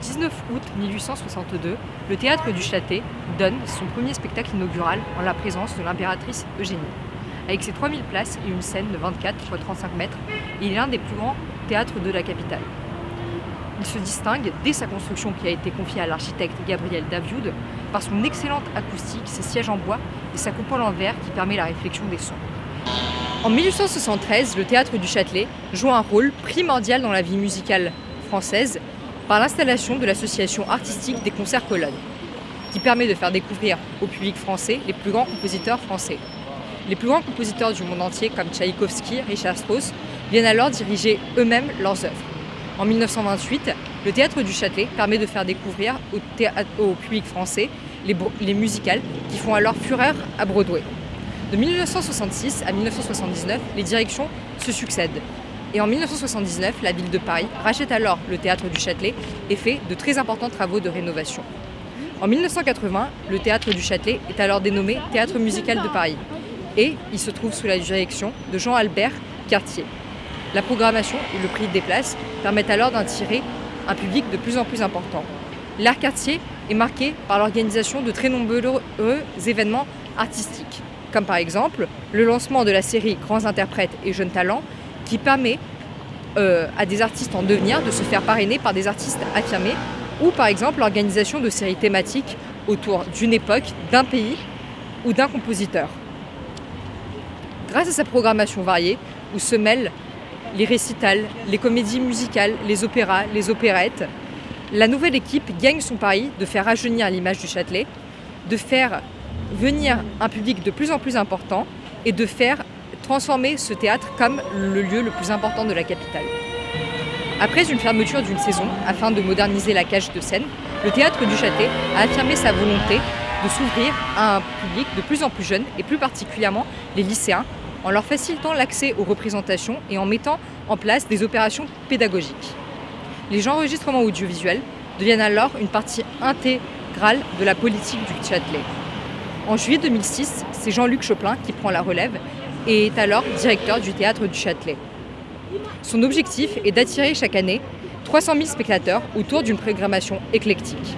19 août 1862, le théâtre du Châtelet donne son premier spectacle inaugural en la présence de l'impératrice Eugénie. Avec ses 3000 places et une scène de 24 x 35 mètres, il est l'un des plus grands théâtres de la capitale. Il se distingue, dès sa construction qui a été confiée à l'architecte Gabriel Davioud, par son excellente acoustique, ses sièges en bois et sa coupole en verre qui permet la réflexion des sons. En 1873, le théâtre du Châtelet joue un rôle primordial dans la vie musicale française par l'installation de l'association artistique des concerts colonnes, qui permet de faire découvrir au public français les plus grands compositeurs français. Les plus grands compositeurs du monde entier, comme Tchaïkovski, Richard Strauss, viennent alors diriger eux-mêmes leurs œuvres. En 1928, le théâtre du Châtelet permet de faire découvrir au public français les musicals qui font alors fureur à Broadway. De 1966 à 1979, les directions se succèdent. Et en 1979, la ville de Paris rachète alors le théâtre du Châtelet et fait de très importants travaux de rénovation. En 1980, le théâtre du Châtelet est alors dénommé Théâtre musical de Paris. Et il se trouve sous la direction de Jean-Albert Cartier. La programmation et le prix des places permettent alors d'attirer un public de plus en plus important. L'art Cartier est marqué par l'organisation de très nombreux événements artistiques, comme par exemple le lancement de la série Grands interprètes et jeunes talents, qui permet à des artistes en devenir de se faire parrainer par des artistes affirmés, ou par exemple l'organisation de séries thématiques autour d'une époque, d'un pays ou d'un compositeur. Grâce à sa programmation variée, où se mêlent les récitals, les comédies musicales, les opéras, les opérettes, la nouvelle équipe gagne son pari de faire rajeunir l'image du Châtelet, de faire venir un public de plus en plus important et de faire transformer ce théâtre comme le lieu le plus important de la capitale. Après une fermeture d'une saison, afin de moderniser la cage de scène, le théâtre du Châtelet a affirmé sa volonté de s'ouvrir à un public de plus en plus jeune et plus particulièrement les lycéens, en leur facilitant l'accès aux représentations et en mettant en place des opérations pédagogiques. Les enregistrements audiovisuels deviennent alors une partie intégrale de la politique du Châtelet. En juillet 2006, c'est Jean-Luc Choplin qui prend la relève et est alors directeur du théâtre du Châtelet. Son objectif est d'attirer chaque année 300 000 spectateurs autour d'une programmation éclectique.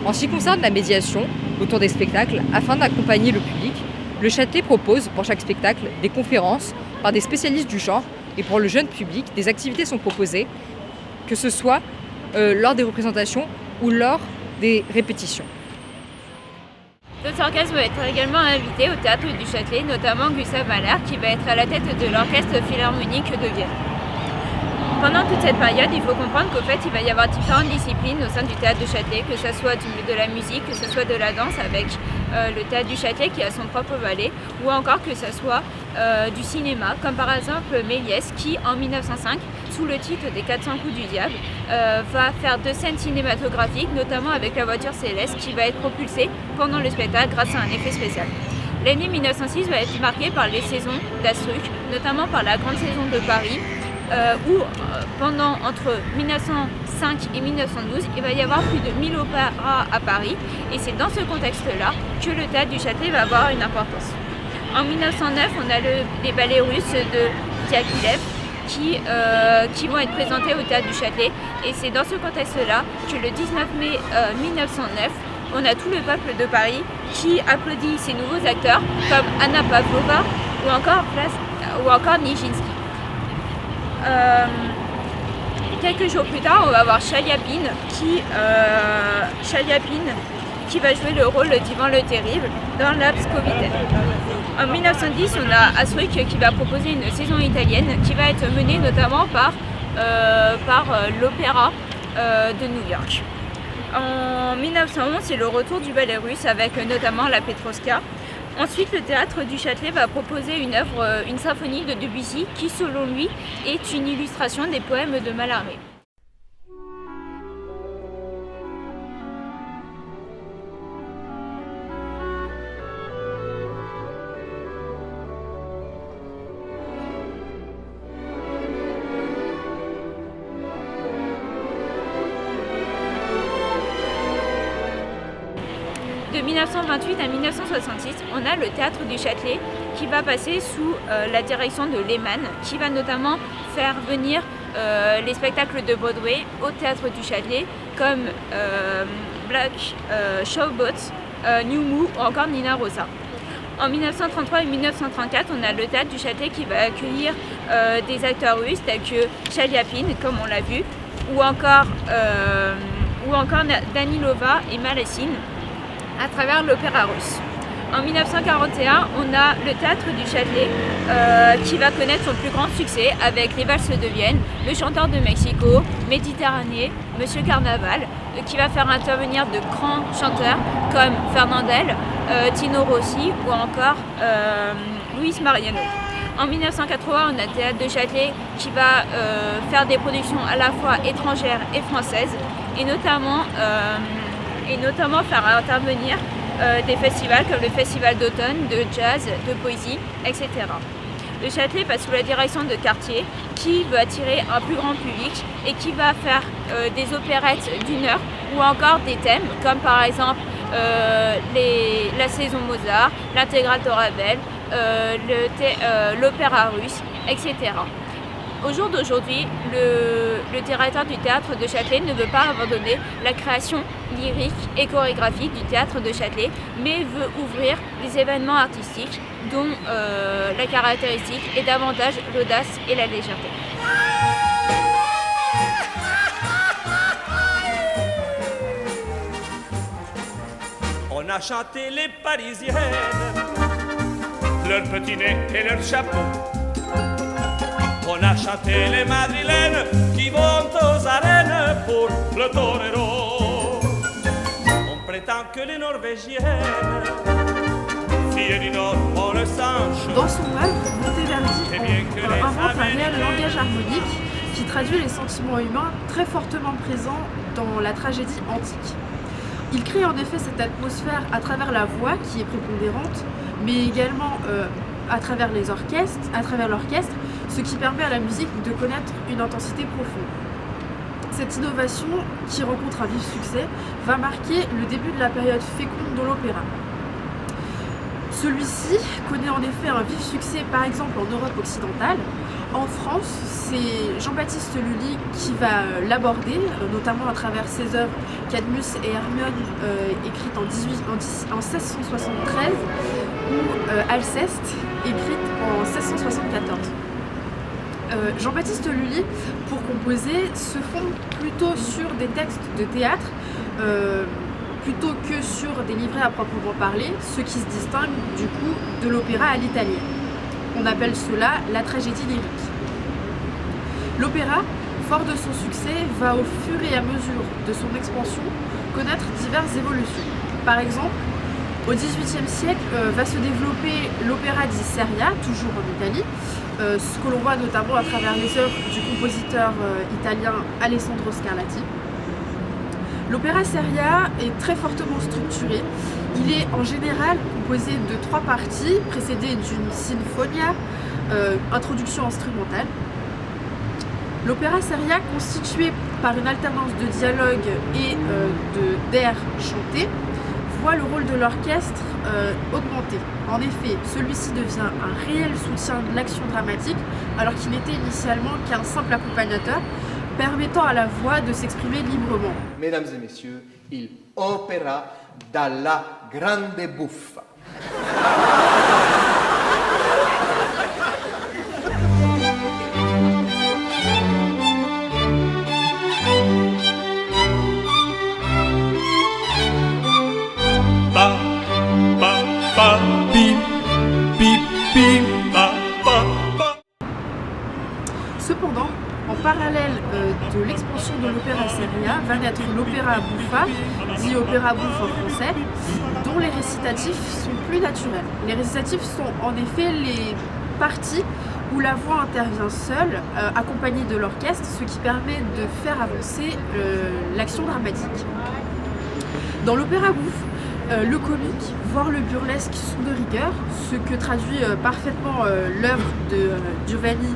En ce qui concerne la médiation autour des spectacles, afin d'accompagner le public, le Châtelet propose pour chaque spectacle des conférences par des spécialistes du genre, et pour le jeune public, des activités sont proposées, que ce soit lors des représentations ou lors des répétitions. D'autres orchestres vont être également invités au théâtre du Châtelet, notamment Gustav Mahler qui va être à la tête de l'orchestre philharmonique de Vienne. Pendant toute cette période, il faut comprendre qu'au fait, il va y avoir différentes disciplines au sein du théâtre du Châtelet, que ce soit de la musique, que ce soit de la danse avec le théâtre du Châtelet qui a son propre ballet, ou encore que ce soit du cinéma, comme par exemple Méliès qui, en 1905, sous le titre des 400 coups du diable, va faire 2 scènes cinématographiques, notamment avec la voiture céleste qui va être propulsée pendant le spectacle grâce à un effet spécial. L'année 1906 va être marquée par les saisons d'Astruc, notamment par la grande saison de Paris, où entre 1905 et 1912, il va y avoir plus de 1000 opéras à Paris, et c'est dans ce contexte-là que le théâtre du Châtelet va avoir une importance. En 1909, on a les ballets russes de Diaghilev qui vont être présentés au théâtre du Châtelet, et c'est dans ce contexte-là que le 19 mai 1909, on a tout le peuple de Paris qui applaudit ces nouveaux acteurs comme Anna Pavlova ou encore Nijinsky. Quelques jours plus tard, on va avoir Chaliapine qui va jouer le rôle d'Ivan le Terrible dans la Pskovitaine. En 1910, on a Astruc qui va proposer une saison italienne qui va être menée notamment par l'opéra de New York. En 1911, c'est le retour du ballet russe avec notamment la Petrovska. Ensuite, le théâtre du Châtelet va proposer une symphonie de Debussy qui, selon lui, est une illustration des poèmes de Mallarmé. De 1928 à 1966, on a le théâtre du Châtelet qui va passer sous la direction de Lehmann, qui va notamment faire venir les spectacles de Broadway au théâtre du Châtelet comme Black Showboat, New Moo ou encore Nina Rosa. En 1933 et 1934, on a le théâtre du Châtelet qui va accueillir des acteurs russes tels que Chaliapin, comme on l'a vu, ou encore Danilova et Malessine à travers l'opéra russe. En 1941, on a le théâtre du Châtelet qui va connaître son plus grand succès avec les valses de Vienne, le chanteur de Mexico, Méditerranée, Monsieur Carnaval, qui va faire intervenir de grands chanteurs comme Fernandel, Tino Rossi ou encore Luis Mariano. En 1980, on a le théâtre de Châtelet qui va faire des productions à la fois étrangères et françaises et notamment faire intervenir des festivals comme le festival d'automne, de jazz, de poésie, etc. Le Châtelet passe sous la direction de Cartier qui veut attirer un plus grand public et qui va faire des opérettes d'1 heure ou encore des thèmes comme par exemple la saison Mozart, l'intégrale de Ravel, l'opéra russe, etc. Au jour d'aujourd'hui, le directeur du théâtre de Châtelet ne veut pas abandonner la création lyrique et chorégraphique du théâtre de Châtelet, mais veut ouvrir les événements artistiques dont la caractéristique est davantage l'audace et la légèreté. On a chanté les Parisiennes, leur petit nez et leur chapeau. On a chanté les Madrilènes qui vont aux arènes pour le torero. On prétend que les Norvégiennes, filles du Nord, ont le sang chaud. Dans son œuvre, Monteverdi invente un réel langage harmonique qui traduit les sentiments humains très fortement présents dans la tragédie antique. Il crée en effet cette atmosphère à travers la voix qui est prépondérante, mais également à travers l'orchestre, ce qui permet à la musique de connaître une intensité profonde. Cette innovation, qui rencontre un vif succès, va marquer le début de la période féconde de l'opéra. Celui-ci connaît en effet un vif succès par exemple en Europe occidentale. En France, c'est Jean-Baptiste Lully qui va l'aborder, notamment à travers ses œuvres Cadmus et Hermione, écrites en 1673, ou Alceste, écrite en 1674. Jean-Baptiste Lully, pour composer, se fonde plutôt sur des textes de théâtre, plutôt que sur des livrets à proprement parler, ce qui se distingue du coup de l'opéra à l'italienne. On appelle cela la tragédie lyrique. L'opéra, fort de son succès, va au fur et à mesure de son expansion connaître diverses évolutions. Par exemple, au XVIIIe siècle va se développer l'opéra di seria, toujours en Italie, ce que l'on voit notamment à travers les œuvres du compositeur italien Alessandro Scarlatti. L'opéra seria est très fortement structuré. Il est en général composé de 3 parties, précédées d'une sinfonia, introduction instrumentale. L'opéra seria, constitué par une alternance de dialogue et d'airs chantés, voit le rôle de l'orchestre augmenter. En effet, celui-ci devient un réel soutien de l'action dramatique, alors qu'il n'était initialement qu'un simple accompagnateur, permettant à la voix de s'exprimer librement. Mesdames et messieurs, il opera dalla grande buffa. Cependant, en parallèle de l'expansion de l'opéra seria, va naître l'opéra buffa, dit opéra bouffe en français, dont les récitatifs sont plus naturels. Les récitatifs sont en effet les parties où la voix intervient seule, accompagnée de l'orchestre, ce qui permet de faire avancer l'action dramatique. Dans l'opéra bouffe, le comique, voire le burlesque sont de rigueur, ce que traduit parfaitement l'œuvre de Giovanni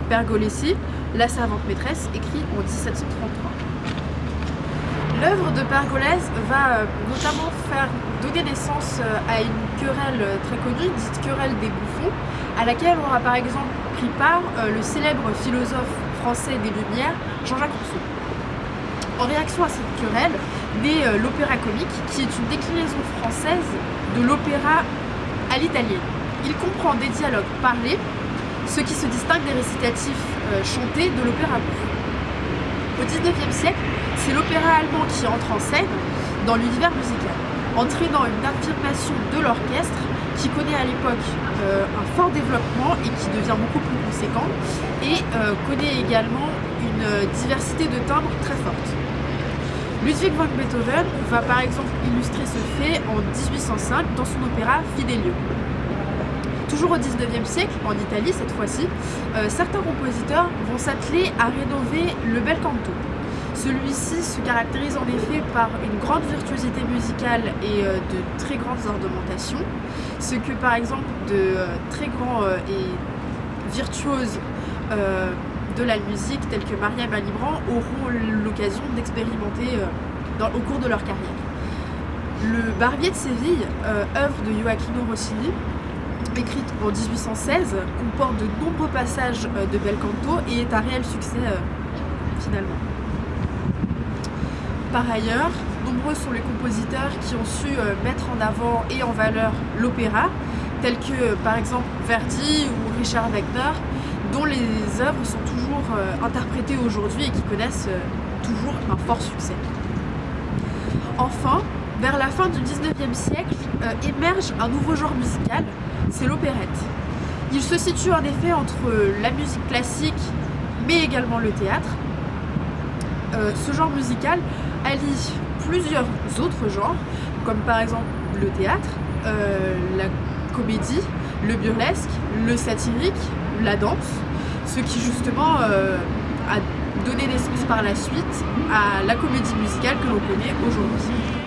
Pergolesi, La servante maîtresse, écrit en 1733. L'œuvre de Pergolèse va notamment donner naissance à une querelle très connue, dite querelle des bouffons, à laquelle aura par exemple pris part le célèbre philosophe français des Lumières, Jean-Jacques Rousseau. En réaction à cette querelle, naît l'opéra comique, qui est une déclinaison française de l'opéra à l'italienne. Il comprend des dialogues parlés, ce qui se distingue des récitatifs chantés de l'opéra bouffe. Au XIXe siècle, c'est l'opéra allemand qui entre en scène dans l'univers musical, entraînant une affirmation de l'orchestre qui connaît à l'époque un fort développement et qui devient beaucoup plus conséquent, et connaît également une diversité de timbres très forte. Ludwig van Beethoven va par exemple illustrer ce fait en 1805 dans son opéra Fidelio. Toujours au XIXe siècle, en Italie cette fois-ci, certains compositeurs vont s'atteler à rénover le bel canto. Celui-ci se caractérise en effet par une grande virtuosité musicale et de très grandes ornementations, ce que par exemple de très grands et virtuoses de la musique tels que Maria Malibran auront l'occasion d'expérimenter au cours de leur carrière. Le Barbier de Séville, œuvre de Gioachino Rossini, écrite en 1816, comporte de nombreux passages de bel canto et est un réel succès finalement. Par ailleurs, nombreux sont les compositeurs qui ont su mettre en avant et en valeur l'opéra, tels que par exemple Verdi ou Richard Wagner, dont les œuvres sont toujours interprétées aujourd'hui et qui connaissent toujours un fort succès. Enfin, vers la fin du XIXe siècle, émerge un nouveau genre musical, c'est l'opérette. Il se situe en effet entre la musique classique, mais également le théâtre. Ce genre musical allie plusieurs autres genres, comme par exemple le théâtre, la comédie, le burlesque, le satirique, la danse, ce qui justement a donné naissance par la suite à la comédie musicale que l'on connaît aujourd'hui.